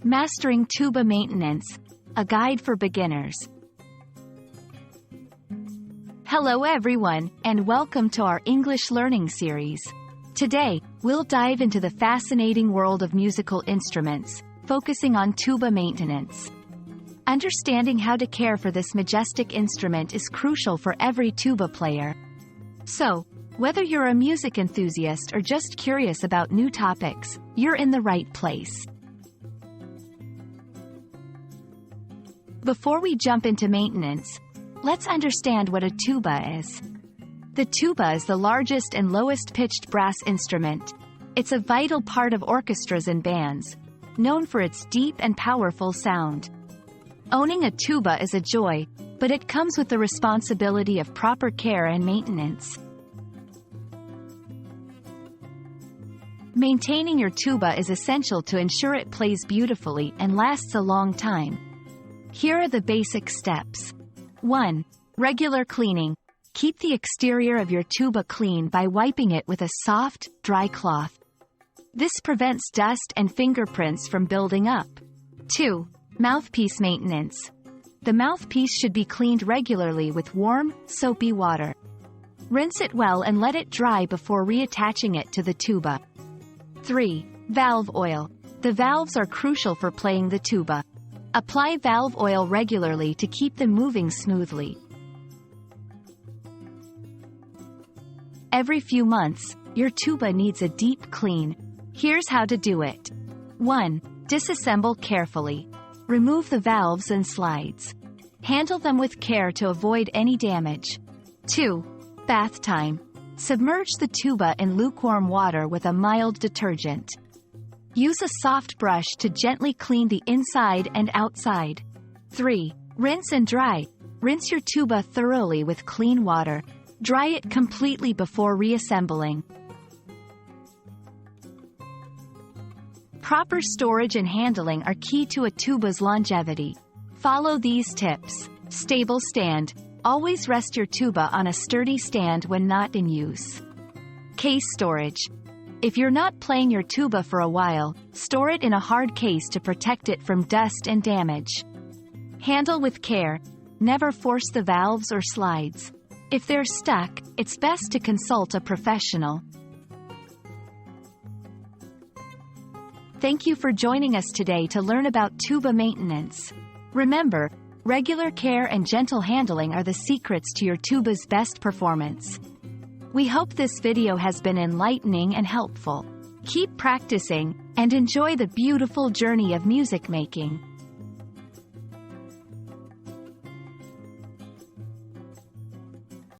Mastering Tuba Maintenance, a guide for beginners. Hello everyone, and welcome to our English learning series. Today, we'll dive into the fascinating world of musical instruments, focusing on tuba maintenance. Understanding how to care for this majestic instrument is crucial for every tuba player. So, whether you're a music enthusiast or just curious about new topics, you're in the right place. Before we jump into maintenance, let's understand what a tuba is. The tuba is the largest and lowest-pitched brass instrument. It's a vital part of orchestras and bands, known for its deep and powerful sound. Owning a tuba is a joy, but it comes with the responsibility of proper care and maintenance. Maintaining your tuba is essential to ensure it plays beautifully and lasts a long time. Here are the basic steps. 1. Regular cleaning. Keep the exterior of your tuba clean by wiping it with a soft, dry cloth. This prevents dust and fingerprints from building up. 2. Mouthpiece maintenance. The mouthpiece should be cleaned regularly with warm, soapy water. Rinse it well and let it dry before reattaching it to the tuba. 3. Valve oil. The valves are crucial for playing the tuba. Apply valve oil regularly to keep them moving smoothly. Every few months, your tuba needs a deep clean. Here's how to do it. 1. Disassemble carefully. Remove the valves and slides. Handle them with care to avoid any damage. 2. Bath time. Submerge the tuba in lukewarm water with a mild detergent. Use a soft brush to gently clean the inside and outside. 3. Rinse and dry. Rinse your tuba thoroughly with clean water. Dry it completely before reassembling. Proper storage and handling are key to a tuba's longevity. Follow these tips. Stable stand. Always rest your tuba on a sturdy stand when not in use. Case storage. If you're not playing your tuba for a while, store it in a hard case to protect it from dust and damage. Handle with care. Never force the valves or slides. If they're stuck, it's best to consult a professional. Thank you for joining us today to learn about tuba maintenance. Remember, regular care and gentle handling are the secrets to your tuba's best performance. We hope this video has been enlightening and helpful. Keep practicing, and enjoy the beautiful journey of music making.